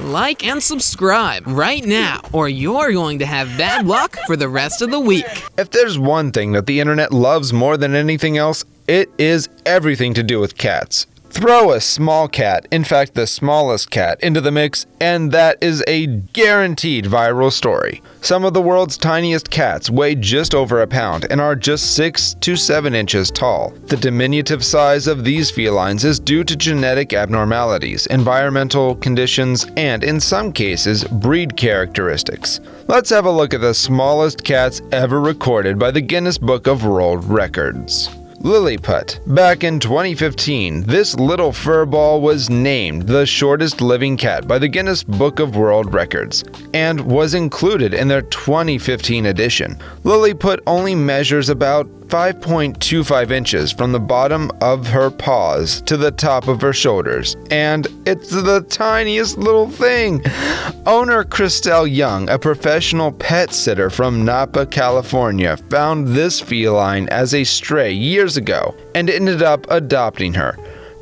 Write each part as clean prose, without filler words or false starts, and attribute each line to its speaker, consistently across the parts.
Speaker 1: like and subscribe right now, or you're going to have bad luck for the rest of the week.
Speaker 2: If there's one thing that the internet loves more than anything else, it is everything to do with cats. Throw a small cat, in fact the smallest cat, into the mix, and that is a guaranteed viral story. Some of the world's tiniest cats weigh just over a pound and are just 6 to 7 inches tall. The diminutive size of these felines is due to genetic abnormalities, environmental conditions, and in some cases, breed characteristics. Let's have a look at the smallest cats ever recorded by the Guinness Book of World Records. Lilieput. Back in 2015, this little furball was named the shortest living cat by the Guinness Book of World Records and was included in their 2015 edition. Lilieput only measures about 5.25 inches from the bottom of her paws to the top of her shoulders, and it's the tiniest little thing. Owner Christelle Young, a professional pet sitter from Napa, California, found this feline as a stray years ago and ended up adopting her.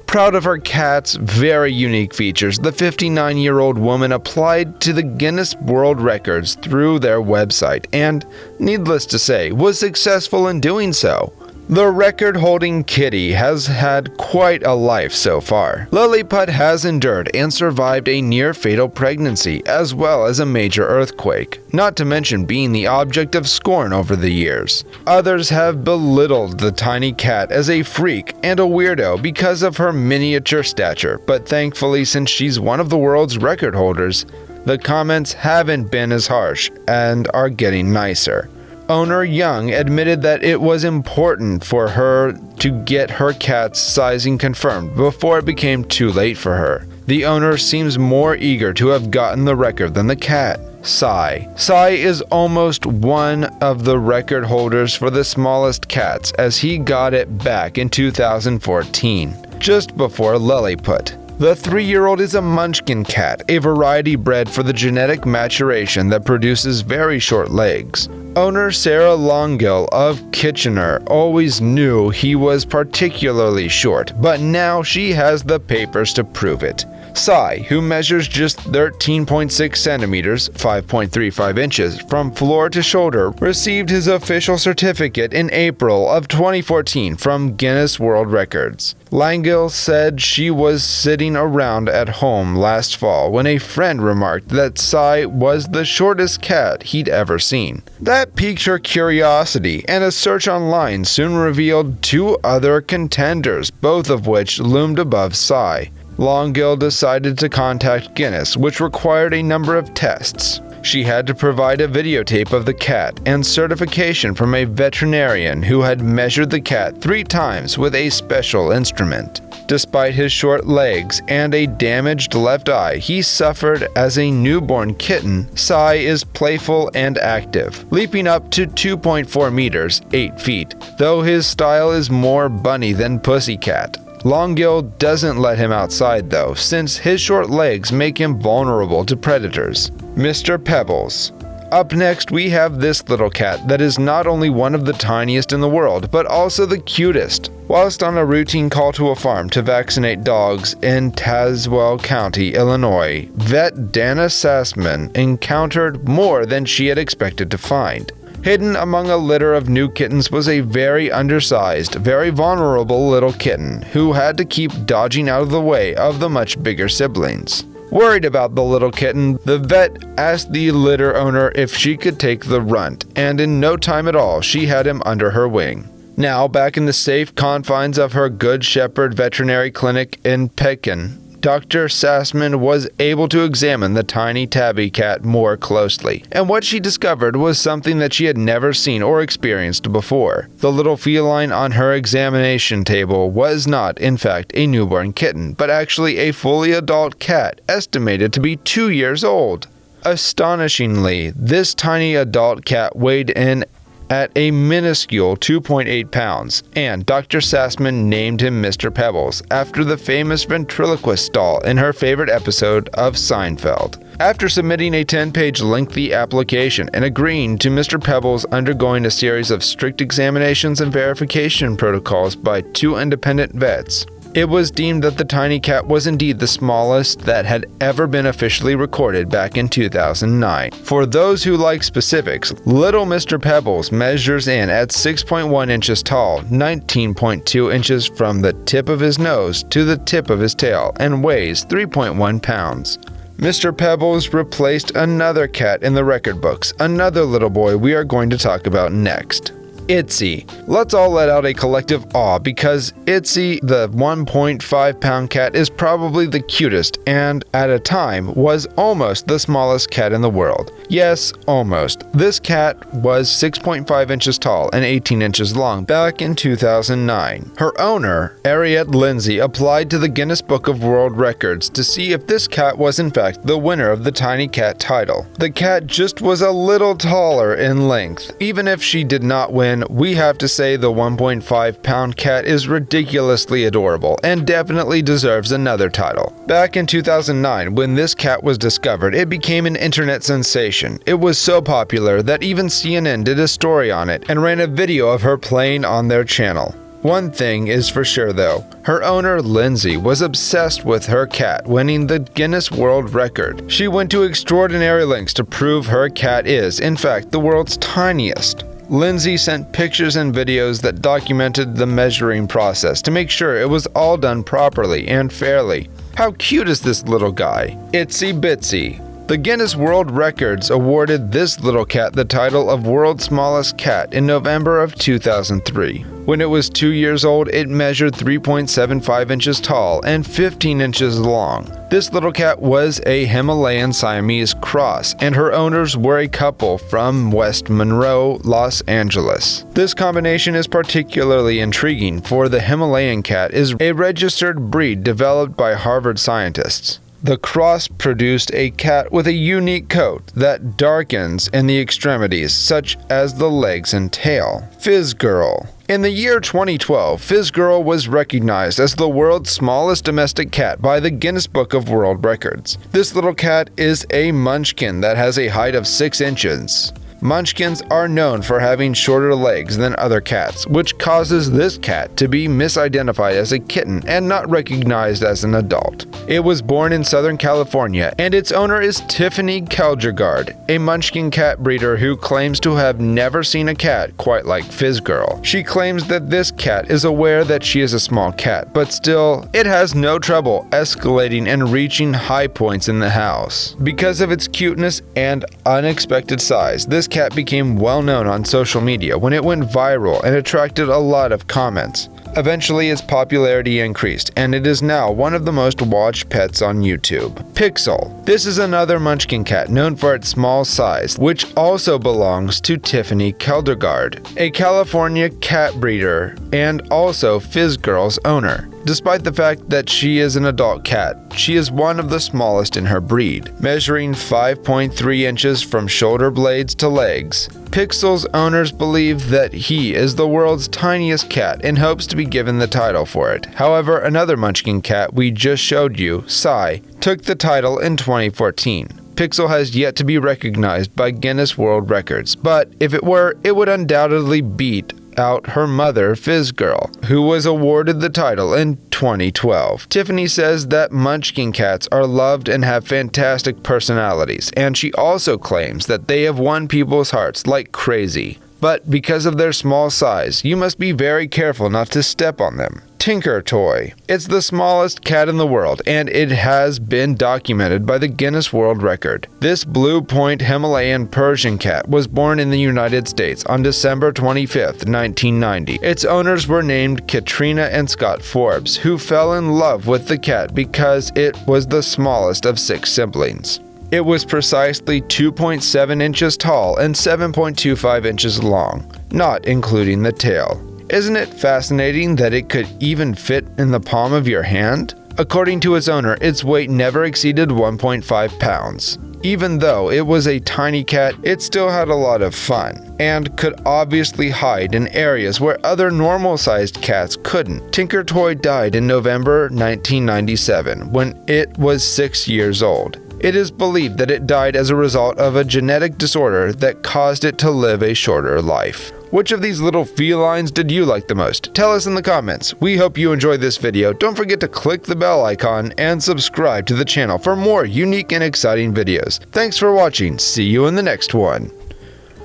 Speaker 2: Proud of her cat's very unique features, the 59-year-old woman applied to the Guinness World Records through their website and, needless to say, was successful in doing so. The record-holding kitty has had quite a life so far. Lilieput has endured and survived a near-fatal pregnancy as well as a major earthquake, not to mention being the object of scorn over the years. Others have belittled the tiny cat as a freak and a weirdo because of her miniature stature, but thankfully, since she's one of the world's record holders, the comments haven't been as harsh and are getting nicer. Owner Young admitted that it was important for her to get her cat's sizing confirmed before it became too late for her. The owner seems more eager to have gotten the record than the cat. Sai is almost one of the record holders for the smallest cats, as he got it back in 2014, just before Lilieput. The 3-year-old is a Munchkin cat, a variety bred for the genetic maturation that produces very short legs. Owner Sarah Langille of Kitchener always knew he was particularly short, but now she has the papers to prove it. Sai, who measures just 13.6 centimeters, 5.35 inches, from floor to shoulder, received his official certificate in April of 2014 from Guinness World Records. Langille said she was sitting around at home last fall when a friend remarked that Sai was the shortest cat he'd ever seen. That piqued her curiosity, and a search online soon revealed 2 other contenders, both of which loomed above Sai. Langille decided to contact Guinness, which required a number of tests. She had to provide a videotape of the cat and certification from a veterinarian who had measured the cat 3 times with a special instrument. Despite his short legs and a damaged left eye he suffered as a newborn kitten, Sai is playful and active, leaping up to 2.4 meters, 8 feet, though his style is more bunny than pussycat. Langille doesn't let him outside though, since his short legs make him vulnerable to predators. Mr. Pebbles. Up next we have this little cat that is not only one of the tiniest in the world, but also the cutest. Whilst on a routine call to a farm to vaccinate dogs in Tazewell County, Illinois, vet Dana Sassman encountered more than she had expected to find. Hidden among a litter of new kittens was a very undersized, very vulnerable little kitten who had to keep dodging out of the way of the much bigger siblings. Worried about the little kitten, the vet asked the litter owner if she could take the runt, and in no time at all, she had him under her wing. Now, back in the safe confines of her Good Shepherd Veterinary Clinic in Pekin, Dr. Sassman was able to examine the tiny tabby cat more closely, and what she discovered was something that she had never seen or experienced before. The little feline on her examination table was not, in fact, a newborn kitten, but actually a fully adult cat, estimated to be 2 years old. Astonishingly, this tiny adult cat weighed in at a minuscule 2.8 pounds, and Dr. Sassman named him Mr. Pebbles, after the famous ventriloquist doll in her favorite episode of Seinfeld. After submitting a 10-page lengthy application and agreeing to Mr. Pebbles undergoing a series of strict examinations and verification protocols by 2 independent vets, It was deemed that the tiny cat was indeed the smallest that had ever been officially recorded back in 2009. For those who like specifics, Little Mr. Pebbles measures in at 6.1 inches tall, 19.2 inches from the tip of his nose to the tip of his tail, and weighs 3.1 pounds. Mr. Pebbles replaced another cat in the record books, another little boy we are going to talk about next. Itsy. Let's all let out a collective awe because Itsy, the 1.5 pound cat, is probably the cutest and, at a time, was almost the smallest cat in the world. Yes, almost. This cat was 6.5 inches tall and 18 inches long back in 2009. Her owner, Ariette Lindsay, applied to the Guinness Book of World Records to see if this cat was in fact the winner of the tiny cat title. The cat just was a little taller in length. Even if she did not win, we have to say the 1.5 pound cat is ridiculously adorable and definitely deserves another title. Back in 2009, when this cat was discovered, it became an internet sensation. It was so popular that even CNN did a story on it and ran a video of her playing on their channel. One thing is for sure though, her owner Lindsay was obsessed with her cat winning the Guinness World Record. She went to extraordinary lengths to prove her cat is, in fact, the world's tiniest. Lindsay sent pictures and videos that documented the measuring process to make sure it was all done properly and fairly. How cute is this little guy? Itsy Bitsy. The Guinness World Records awarded this little cat the title of World's Smallest Cat in November of 2003. When it was 2 years old, it measured 3.75 inches tall and 15 inches long. This little cat was a Himalayan Siamese cross, and her owners were a couple from West Monroe, Los Angeles. This combination is particularly intriguing, for the Himalayan cat is a registered breed developed by Harvard scientists. The cross produced a cat with a unique coat that darkens in the extremities, such as the legs and tail. Fizz Girl. In the year 2012, Fizz Girl was recognized as the world's smallest domestic cat by the Guinness Book of World Records. This little cat is a Munchkin that has a height of 6 inches. Munchkins are known for having shorter legs than other cats, which causes this cat to be misidentified as a kitten and not recognized as an adult. It was born in Southern California, and its owner is Tiffany Keldergaard, a Munchkin cat breeder who claims to have never seen a cat quite like Fizz Girl. She claims that this cat is aware that she is a small cat, but still, it has no trouble escalating and reaching high points in the house. Because of its cuteness and unexpected size, this cat became well known on social media when it went viral and attracted a lot of comments. Eventually, its popularity increased, and it is now one of the most watched pets on YouTube. Pixel. This is another Munchkin cat known for its small size, which also belongs to Tiffany Keldergaard, a California cat breeder and also Fizz Girl's owner. Despite the fact that she is an adult cat, she is one of the smallest in her breed, measuring 5.3 inches from shoulder blades to legs. Pixel's owners believe that he is the world's tiniest cat and hopes to be given the title for it. However, another Munchkin cat we just showed you, Sai, took the title in 2014. Pixel has yet to be recognized by Guinness World Records, but if it were, it would undoubtedly beat out her mother, Fizz Girl, who was awarded the title in 2012. Tiffany says that Munchkin cats are loved and have fantastic personalities, and she also claims that they have won people's hearts like crazy. But because of their small size, you must be very careful not to step on them. Tinker Toy. It's the smallest cat in the world, and it has been documented by the Guinness World Record. This Blue Point Himalayan Persian cat was born in the United States on December 25, 1990. Its owners were named Katrina and Scott Forbes, who fell in love with the cat because it was the smallest of 6 siblings. It was precisely 2.7 inches tall and 7.25 inches long, not including the tail. Isn't it fascinating that it could even fit in the palm of your hand? According to its owner, its weight never exceeded 1.5 pounds. Even though it was a tiny cat, it still had a lot of fun, and could obviously hide in areas where other normal-sized cats couldn't. Tinker Toy died in November 1997, when it was 6 years old. It is believed that it died as a result of a genetic disorder that caused it to live a shorter life. Which of these little felines did you like the most? Tell us in the comments. We hope you enjoyed this video. Don't forget to click the bell icon and subscribe to the channel for more unique and exciting videos. Thanks for watching. See you in the next one.